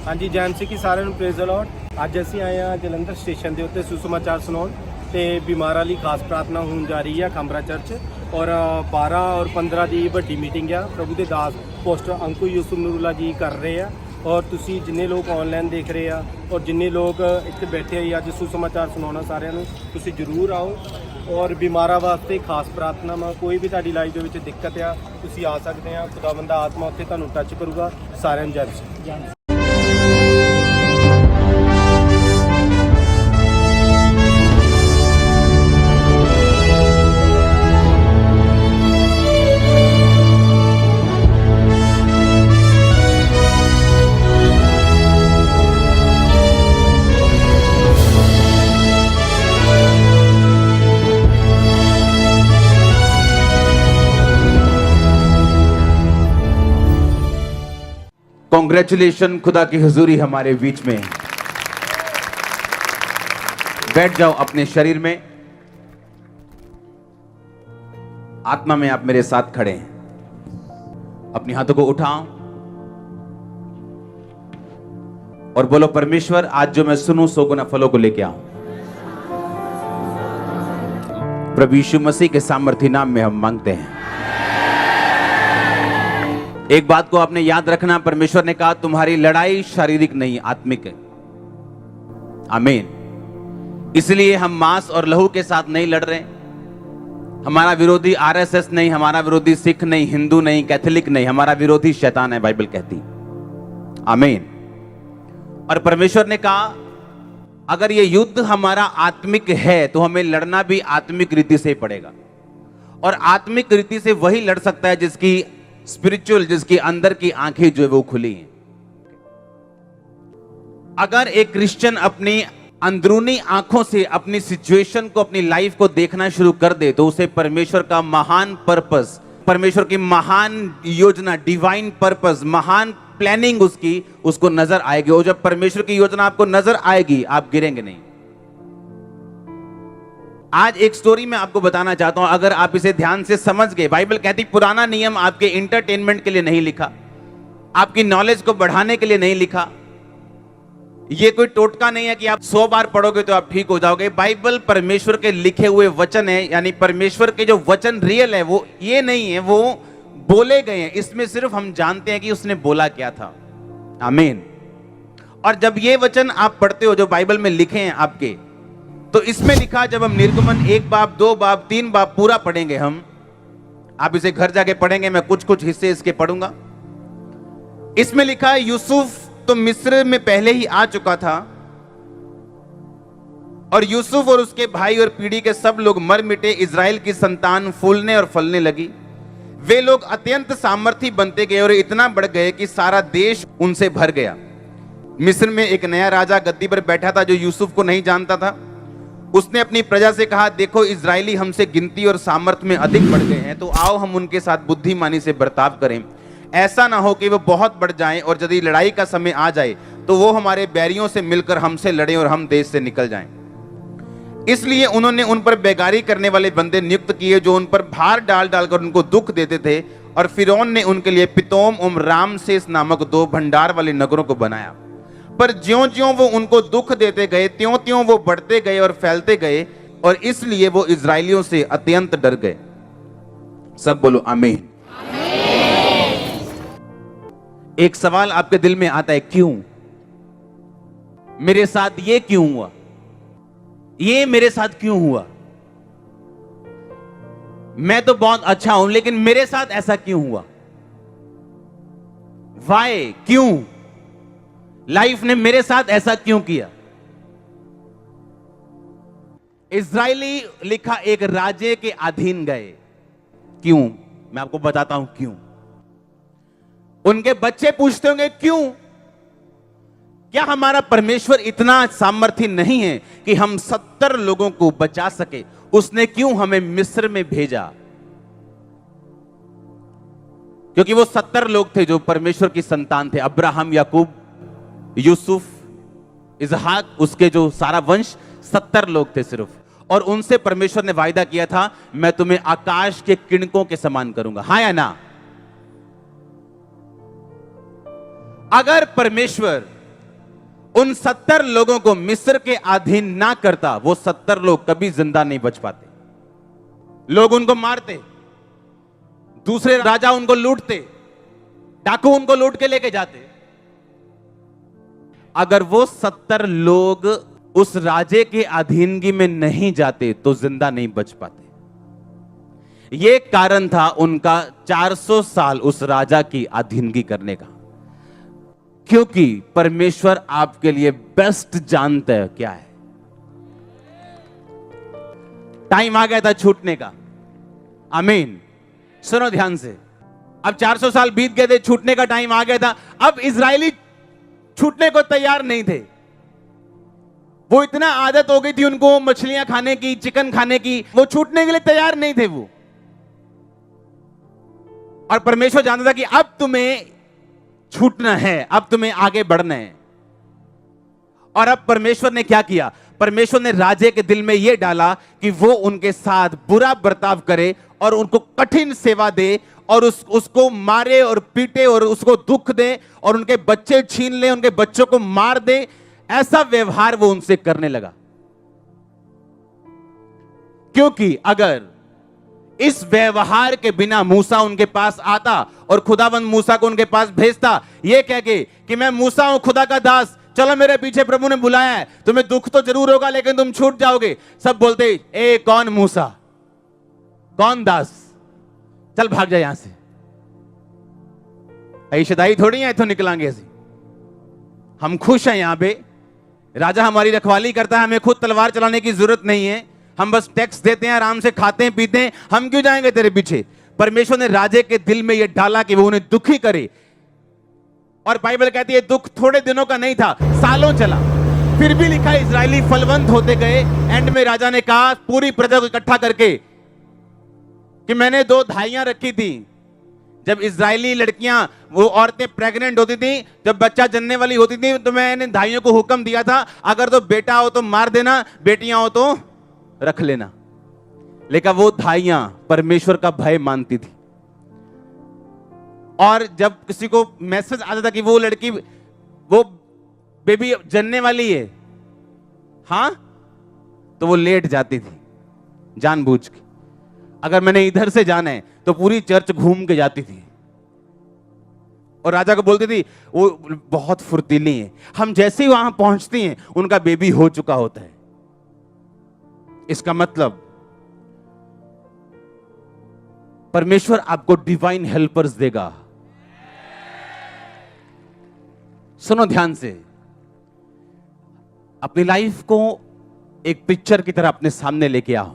ਹਾਂਜੀ ਜੈਨ ਸੀ ਕੀ ਸਾਰਿਆਂ ਨੂੰ ਪ੍ਰੇਜ਼ ਦ ਲਾਰਡ। ਅੱਜ ਅਸੀਂ ਆਏ ਹਾਂ ਜਲੰਧਰ ਸਟੇਸ਼ਨ ਦੇ ਉੱਤੇ ਸੁਸਮਾਚਾਰ ਸੁਣਾਉਣ ਤੇ ਬਿਮਾਰਾਂ ਲਈ ਖਾਸ ਪ੍ਰਾਰਥਨਾ ਹੋਣ ਜਾ ਰਹੀ ਹੈ ਖਾਮਰਾ ਚਰਚ ਔਰ 12 ਔਰ 15 ਦੀ ਵੱਡੀ ਮੀਟਿੰਗ ਆ। ਪ੍ਰਭੂ ਦੇ ਦਾਸ ਪੋਸਟਰ ਅੰਕੂ ਯੂਸੁਫ ਨੂਰੁੱਲਾ ਜੀ ਕਰ ਰਹੇ ਆ ਔਰ ਤੁਸੀਂ ਜਿੰਨੇ ਲੋਕ ਆਨਲਾਈਨ ਦੇਖ ਰਹੇ ਆ ਔਰ ਜਿੰਨੇ ਲੋਕ ਇੱਥੇ ਬੈਠੇ ਆ ਅੱਜ ਸੁਸਮਾਚਾਰ ਸੁਣਾਉਣਾ ਸਾਰਿਆਂ ਨੂੰ ਤੁਸੀਂ ਜ਼ਰੂਰ ਆਓ ਔਰ ਬਿਮਾਰਾਂ ਵਾਸਤੇ ਖਾਸ ਪ੍ਰਾਰਥਨਾ ਕੋਈ ਵੀ ਤੁਹਾਡੀ ਲਾਈਫ ਦੇ ਵਿੱਚ ਦਿੱਕਤ ਆ ਤੁਸੀਂ ਆ ਸਕਦੇ ਆ। ਖੁਦਾਵੰਦ ਦਾ ਆਤਮਾ ਉੱਥੇ ਤੁਹਾਨੂੰ ਟੱਚ ਕਰੂਗਾ। ਸਾਰਿਆਂ ਨੂੰ ਜੈ ਮਸੀਹ। कॉन्ग्रेचुलेशन, खुदा की हुजूरी हमारे बीच में। बैठ जाओ अपने शरीर में। आत्मा में आप मेरे साथ खड़े हैं। अपने हाथों को उठाओ और बोलो, परमेश्वर आज जो मैं सुनूं सौ गुना फलों को लेके आऊं। प्रभु यीशु मसीह के सामर्थी नाम में हम मांगते हैं। एक बात को आपने याद रखना, परमेश्वर ने कहा तुम्हारी लड़ाई शारीरिक नहीं आत्मिक है। आमीन। इसलिए हम मांस और लहू के साथ नहीं लड़ रहे। हमारा विरोधी आरएसएस नहीं, हमारा विरोधी सिख नहीं, हिंदू नहीं, कैथोलिक नहीं, हमारा विरोधी शैतान है, बाइबल कहती। आमीन। और परमेश्वर ने कहा अगर ये युद्ध हमारा आत्मिक है तो हमें लड़ना भी आत्मिक रीति से पड़ेगा। और आत्मिक रीति से वही लड़ सकता है जिसकी स्पिरिचुअल, जिसकी अंदर की आंखें जो है वो खुली हैं। अगर एक क्रिश्चियन अपनी अंदरूनी आंखों से अपनी सिचुएशन को, अपनी लाइफ को देखना शुरू कर दे तो उसे परमेश्वर का महान पर्पस, परमेश्वर की महान योजना, डिवाइन पर्पस, महान प्लानिंग उसको नजर आएगी। और जब परमेश्वर की योजना आपको नजर आएगी आप गिरेंगे नहीं। आज एक स्टोरी मैं आपको बताना चाहता हूं, अगर आप इसे ध्यान से समझ गए। बाइबल कहती पुराना नियम आपके इंटरटेनमेंट के लिए नहीं लिखा, आपकी नॉलेज को बढ़ाने के लिए नहीं लिखा। ये कोई टोटका नहीं है कि आप 100 बार पढ़ोगे तो आप ठीक हो जाओगे। बाइबल परमेश्वर के लिखे हुए वचन है, यानी परमेश्वर के जो वचन रियल है वो ये नहीं है, वो बोले गए हैं। इसमें सिर्फ हम जानते हैं कि उसने बोला क्या था। आमीन। और जब ये वचन आप पढ़ते हो जो बाइबल में लिखे हैं आपके, तो इसमें लिखा, जब हम निर्गमन 1 बाब 2 बाब 3 बाब पूरा पढ़ेंगे हम, आप इसे घर जाके पढ़ेंगे, मैं कुछ कुछ हिस्से इसके पढ़ूंगा। इसमें लिखा है यूसुफ तो मिस्र में पहले ही आ चुका था और यूसुफ और उसके भाई और पीढ़ी के सब लोग मर मिटे। इजराइल की संतान फूलने और फलने लगी। वे लोग अत्यंत सामर्थी बनते गए और इतना बढ़ गए कि सारा देश उनसे भर गया। मिस्र में एक नया राजा गद्दी पर बैठा था जो यूसुफ को नहीं जानता था। उसने अपनी प्रजा से कहा, देखो इजरायली हमसे गिनती और सामर्थ्य में अधिक बढ़ गए हैं, तो आओ हम उनके साथ बुद्धिमानी से बर्ताव करें। ऐसा ना हो कि वो बहुत बढ़ जाएं और यदि लड़ाई का समय आ जाए तो वो हमारे बैरियों से मिलकर हमसे लड़ें और हम देश से निकल जाएं। इसलिए उन्होंने उन पर बेगारी करने वाले बंदे नियुक्त किए जो उन पर भार डाल डालकर उनको दुख देते थे। और फिरौन ने उनके लिए पितोम और रामसेस नामक 2 भंडार वाले नगरों को बनाया। पर ज्यों-ज्यों वो उनको दुख देते गए त्यों-त्यों वो बढ़ते गए और फैलते गए, और इसलिए वो इजरायलियों से अत्यंत डर गए। सब बोलो आमीन। एक सवाल आपके दिल में आता है, क्यों मेरे साथ ये क्यों हुआ? ये मेरे साथ क्यों हुआ? मैं तो बहुत अच्छा हूं लेकिन मेरे साथ ऐसा क्यों हुआ? वाई, क्यों लाइफ ने मेरे साथ ऐसा क्यों किया? इजरायली लिखा एक राजे के अधीन गए। क्यों? मैं आपको बताता हूं क्यों। उनके बच्चे पूछते होंगे क्यों? क्या हमारा परमेश्वर इतना सामर्थी नहीं है कि हम 70 लोगों को बचा सके? उसने क्यों हमें मिस्र में भेजा? क्योंकि वो 70 लोग थे जो परमेश्वर की संतान थे। अब्राहम, याकूब, यूसुफ, इसहाक, उसके जो सारा वंश 70 लोग थे सिर्फ। और उनसे परमेश्वर ने वायदा किया था, मैं तुम्हें आकाश के किरणों के समान करूंगा। हाँ या ना? अगर परमेश्वर उन 70 लोगों को मिस्र के अधीन ना करता, वो 70 लोग कभी जिंदा नहीं बच पाते। लोग उनको मारते, दूसरे राजा उनको लूटते, डाकू उनको लूट के लेके जाते। अगर वो 70 लोग उस राजे के अधीनगी में नहीं जाते तो जिंदा नहीं बच पाते। यह कारण था उनका 400 साल उस राजा की अधीनगी करने का, क्योंकि परमेश्वर आपके लिए बेस्ट जानता है क्या है। टाइम आ गया था छूटने का। आमीन। सुनो ध्यान से, अब 400 साल बीत गए थे, छूटने का टाइम आ गया था। अब इजरायली छूटने को तैयार नहीं थे। वो इतना आदत हो गई थी उनको मछलियां खाने की, चिकन खाने की, वो छूटने के लिए तैयार नहीं थे वो। और परमेश्वर जानता था कि अब तुम्हें छूटना है, अब तुम्हें आगे बढ़ना है। और अब परमेश्वर ने क्या किया? परमेश्वर ने राजे के दिल में यह डाला कि वो उनके साथ बुरा बर्ताव करे और उनको कठिन सेवा दे और उसको मारे और पीटे और उसको दुख दे और उनके बच्चे छीन ले, उनके बच्चों को मार दे। ऐसा व्यवहार वो उनसे करने लगा। क्योंकि अगर इस व्यवहार के बिना मूसा उनके पास आता और खुदावंद मूसा को उनके पास भेजता ये कह के कि मैं मूसा हूं, खुदा का दास, चलो मेरे पीछे प्रभु ने बुलाया है, तुम्हें दुख तो जरूर होगा लेकिन तुम छूट जाओगे। सब बोलते ए कौन मूसा, कौन दास, चल भाग जा यहां से, ऐशदाई थोड़ी है, इथों निकलांगे ऐसे, हम खुश हैं यहां पे, राजा हमारी रखवाली करता है, हमें खुद तलवार चलाने की जरूरत नहीं है, हम बस टैक्स देते हैं, आराम से खाते हैं पीते हैं, हम क्यों जाएंगे तेरे पीछे। परमेश्वर ने राजे के दिल में यह डाला कि वो उन्हें दुखी करे। और बाइबल कहती है दुख थोड़े दिनों का नहीं था, सालों चला। फिर भी लिखा इजरायली फलवंत होते गए। एंड में राजा ने कहा पूरी प्रजा को इकट्ठा करके कि मैंने 2 धाइयां रखी थी। जब इजरायली लड़कियां, वो औरतें प्रेग्नेंट होती थी, जब बच्चा जनने वाली होती थी, तो मैंने धाइयों को हुक्म दिया था अगर तो बेटा हो तो मार देना, बेटियां हो तो रख लेना। लेकिन वो धाइयां परमेश्वर का भय मानती थी। और जब किसी को मैसेज आता था कि वो लड़की, वो बेबी जनने वाली है, हां, तो वो लेट जाती थी जानबूझ के। अगर मैंने इधर से जाना है तो पूरी चर्च घूम के जाती थी और राजा को बोलती थी वो बहुत फुर्तीली है। हम जैसे ही वहां पहुंचती हैं उनका बेबी हो चुका होता है। इसका मतलब परमेश्वर आपको डिवाइन हेल्पर्स देगा। सुनो ध्यान से, अपनी लाइफ को एक पिक्चर की तरह अपने सामने लेके आओ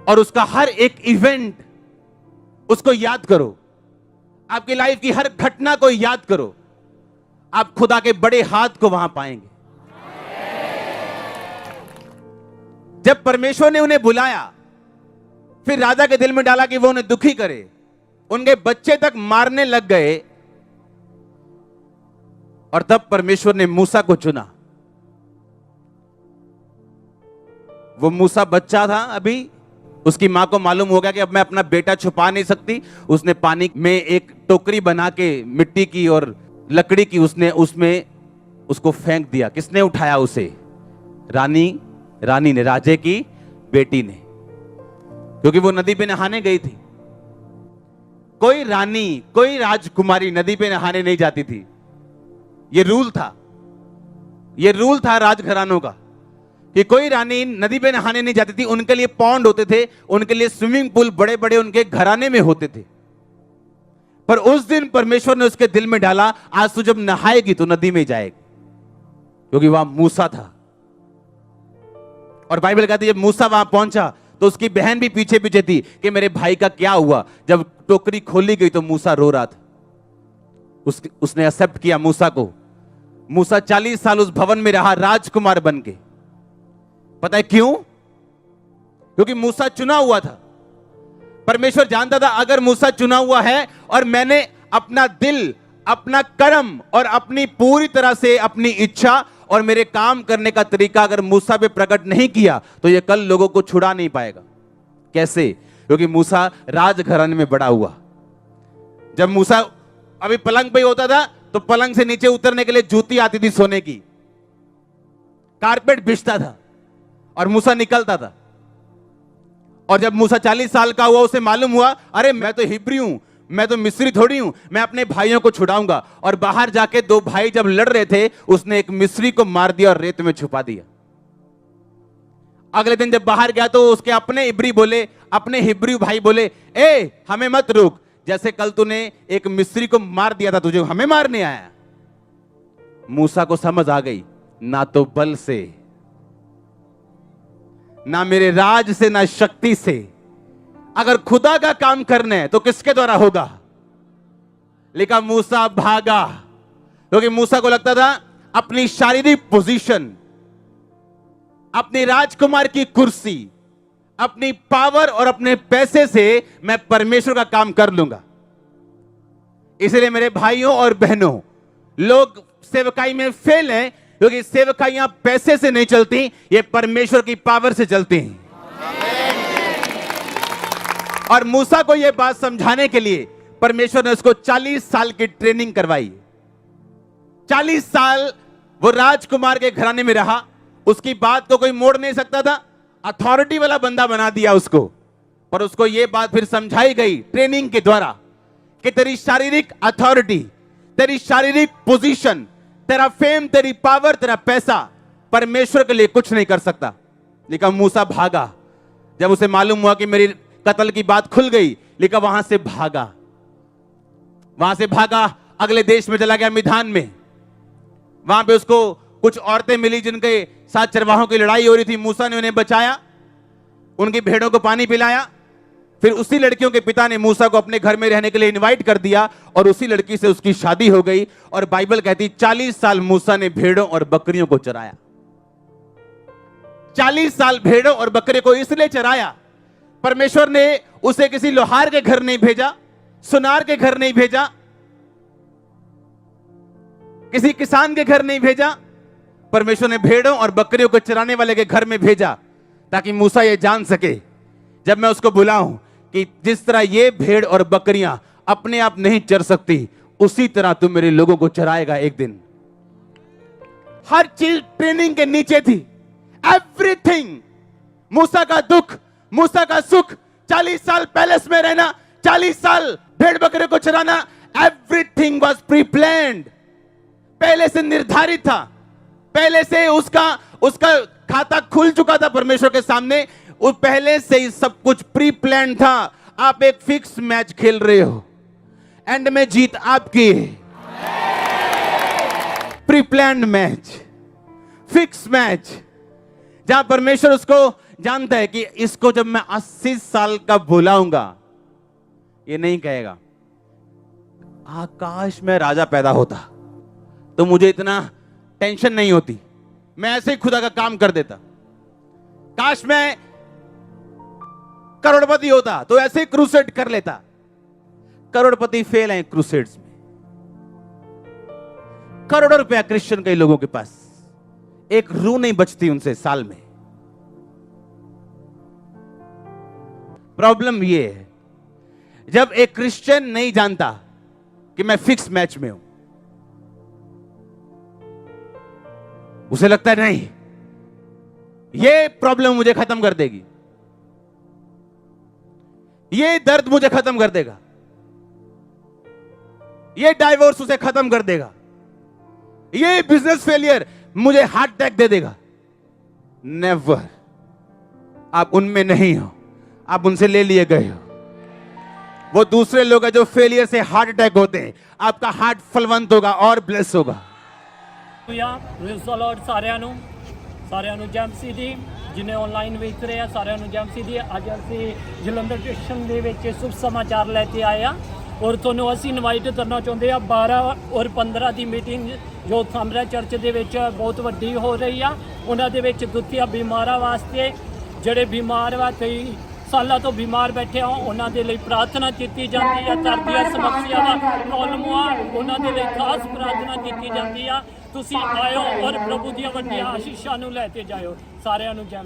और उसका हर एक इवेंट उसको याद करो, आपकी लाइफ की हर घटना को याद करो। आप खुदा के बड़े हाथ को वहां पाएंगे। जब परमेश्वर ने उन्हें बुलाया, फिर राजा के दिल में डाला कि वो उन्हें दुखी करे, उनके बच्चे तक मारने लग गए। और तब परमेश्वर ने मूसा को चुना। वो मूसा बच्चा था अभी, उसकी मां को मालूम हो गया कि अब मैं अपना बेटा छुपा नहीं सकती। उसने पानी में एक टोकरी बना के मिट्टी की और लकड़ी की उसने उसमें उसको फेंक दिया। किसने उठाया उसे? रानी ने, राजे की बेटी ने, क्योंकि वो नदी पे नहाने गई थी। कोई रानी, कोई राजकुमारी नदी पे नहाने नहीं जाती थी। ये रूल था राजघरानों का कि कोई रानी नदी पे नहाने नहीं जाती थी। उनके लिए पॉन्ड होते थे, उनके लिए स्विमिंग पूल बड़े बड़े उनके घराने में होते थे। पर उस दिन परमेश्वर ने उसके दिल में डाला आज तू जब नहाएगी तो नदी में जाएगी, क्योंकि वहां मूसा था। और बाइबल कहती है जब मूसा वहां पहुंचा तो उसकी बहन भी पीछे पीछे थी कि मेरे भाई का क्या हुआ। जब टोकरी खोली गई तो मूसा रो रहा था। उसने एक्सेप्ट किया मूसा को। मूसा 40 साल उस भवन में रहा राजकुमार बन के। पता है क्यों? क्योंकि मूसा चुना हुआ था। परमेश्वर जानता था अगर मूसा चुना हुआ है और मैंने अपना दिल, अपना कर्म और अपनी पूरी तरह से अपनी इच्छा और मेरे काम करने का तरीका अगर मूसा पे प्रकट नहीं किया तो ये कल लोगों को छुड़ा नहीं पाएगा। कैसे? क्योंकि मूसा राजघराने में बड़ा हुआ। जब मूसा अभी पलंग पे होता था तो पलंग से नीचे उतरने के लिए जूती आती थी सोने की, कारपेट बिछता था और मूसा निकलता था। और जब मूसा 40 साल का हुआ, उसे मालूम हुआ अरे मैं तो हिब्री हूं, मैं तो मिस्री थोड़ी हूं, मैं अपने भाइयों को छुड़ाऊंगा। और बाहर जाके दो भाई जब लड़ रहे थे, उसने एक मिस्री को मार दिया और रेत में छुपा दिया। अगले दिन जब बाहर गया तो उसके अपने हिब्री भाई बोले, ए हमें मत रोक, जैसे कल तूने एक मिस्री को मार दिया था, तुझे हमें मारने आया। मूसा को समझ आ गई, ना तो बल से, ना मेरे राज से, ना शक्ति से, अगर खुदा का काम करना है तो किसके द्वारा होगा। लेकिन मूसा भागा, क्योंकि मूसा को लगता था अपनी शारीरिक पोजीशन, अपनी राजकुमार की कुर्सी, अपनी पावर और अपने पैसे से मैं परमेश्वर का काम कर लूंगा। इसलिए मेरे भाइयों और बहनों, लोग सेवकाई में फेल हैं क्योंकि सेवकाइयां पैसे से नहीं चलती, ये परमेश्वर की पावर से चलती हैं। और मूसा को यह बात समझाने के लिए परमेश्वर ने उसको 40 साल की ट्रेनिंग करवाई। 40 साल वो राजकुमार के घराने में रहा, उसकी बात को कोई मोड़ नहीं सकता था, अथॉरिटी वाला बंदा बना दिया उसको। पर उसको यह बात फिर समझाई गई ट्रेनिंग के द्वारा कि तेरी शारीरिक अथॉरिटी, तेरी शारीरिक पोजीशन, तेरा फेम, तेरी पावर, तेरा पैसा परमेश्वर के लिए कुछ नहीं कर सकता। लेकिन मूसा भागा, जब उसे मालूम हुआ कि मेरी कत्ल की बात खुल गई, लेकिन वहां से भागा, अगले देश में चला गया, मिधान में। वहां पे उसको कुछ औरतें मिली जिनके साथ चरवाहों की लड़ाई हो रही थी। मूसा ने उन्हें बचाया, उनकी भेड़ों को पानी पिलाया। फिर उसी लड़कियों के पिता ने मूसा को अपने घर में रहने के लिए इनवाइट कर दिया और उसी लड़की से उसकी शादी हो गई। और बाइबल कहती 40 साल मूसा ने भेड़ों और बकरियों को चराया। 40 साल भेड़ों और बकरे को इसलिए चराया, परमेश्वर ने उसे किसी लोहार के घर नहीं भेजा, सुनार के घर नहीं भेजा, किसी किसान के घर नहीं भेजा। परमेश्वर ने भेड़ों और बकरियों को चराने वाले के घर में भेजा, ताकि मूसा ये जान सके जब मैं उसको बुलाऊं कि जिस तरह ये भेड़ और बकरियां अपने आप नहीं चर सकती, उसी तरह तू मेरे लोगों को चराएगा एक दिन। हर चीज ट्रेनिंग के नीचे थी, एवरीथिंग। मूसा का दुख, मूसा का सुख, 40 साल पैलेस में रहना, 40 साल भेड़ बकरे को चराना, एवरीथिंग वाज प्री प्लान्ड। पहले से निर्धारित था, पहले से उसका खाता खुल चुका था परमेश्वर के सामने। वो पहले से ही सब कुछ प्री प्लान था। आप एक फिक्स मैच खेल रहे हो, एंड में जीत आपकी है। Pre plan match, fix match, जहां परमेश्वर उसको जानता है कि इसको जब मैं 80 साल का बुलाऊंगा, ये नहीं कहेगा आकाश में राजा पैदा होता तो मुझे इतना टेंशन नहीं होती, मैं ऐसे ही खुदा का काम कर देता। काश मैं करोड़पति होता तो ऐसे ही क्रूसेड कर लेता। करोड़पति फेल हैं क्रूसेड्स में। करोड़ों रुपया क्रिश्चियन कई लोगों के पास, एक रू नहीं बचती उनसे साल में। प्रॉब्लम ये है, जब एक क्रिश्चियन नहीं जानता कि मैं फिक्स मैच में हूं, उसे लगता है नहीं ये प्रॉब्लम मुझे खत्म कर देगी, ये दर्द मुझे खत्म कर देगा, ये डाइवोर्स उसे खत्म कर देगा, ये बिजनेस फेलियर मुझे हार्ट अटैक दे देगा। नेवर। आप उनमें नहीं हो, आप उनसे ले लिए गए हो। वो दूसरे लोग हैं जो फेलियर से हार्ट अटैक होते हैं। आपका हार्ट फलवंत होगा और ब्लेस होगा। प्रेज़ द लॉर्ड ਸਾਰਿਆਂ ਨੂੰ ਜੈ ਮਸੀਹ ਦੀ। ਜਿਨੇ ਆਨਲਾਈਨ ਵੇਖ ਰਹੇ ਆ ਸਾਰਿਆਂ ਨੂੰ ਜੈ ਮਸੀਹ ਦੀ। ਅੱਜ ਅਸੀਂ ਜਲੰਧਰ ਸਟੇਸ਼ਨ ਦੇ ਵਿੱਚ ਸ਼ੁਭ ਸਮਾਚਾਰ ਲੈ ਕੇ ਆਏ ਆ ਔਰ ਤੁਹਾਨੂੰ ਅਸੀਂ ਇਨਵਾਈਟ ਕਰਨਾ ਚਾਹੁੰਦੇ ਆ 12 ਔਰ 15 ਦੀ ਮੀਟਿੰਗ ਜੋ ਖਾਮਰਾ ਚਰਚ ਦੇ ਵਿੱਚ ਬਹੁਤ ਵੱਡੀ ਹੋ ਰਹੀ ਆ। ਉਹਨਾਂ ਦੇ ਵਿੱਚ ਦੁੱਖੀਆਂ ਬਿਮਾਰਾਂ ਵਾਸਤੇ, ਜਿਹੜੇ ਬਿਮਾਰ ਵਾ ਕਈ ਸਾਲਾਂ ਤੋਂ ਬਿਮਾਰ ਬੈਠੇ ਆ, ਉਹਨਾਂ ਦੇ ਲਈ ਪ੍ਰਾਰਥਨਾ ਕੀਤੀ ਜਾਂਦੀ ਆ। ਘਰ ਦੀਆਂ ਸਮੱਸਿਆਵਾਂ, ਪ੍ਰੋਬਲਮਾਂ, ਉਹਨਾਂ ਦੇ ਲਈ ਖਾਸ ਪ੍ਰਾਰਥਨਾ ਕੀਤੀ ਜਾਂਦੀ ਆ। ਤੁਸੀਂ ਆਇਓ ਔਰ ਪ੍ਰਭੂ ਦੀਆਂ ਵੱਡੀਆਂ ਆਸ਼ੀਸ਼ਾਂ ਨੂੰ ਲੈ ਕੇ ਜਾਇਓ। ਸਾਰਿਆਂ ਨੂੰ ਜੈ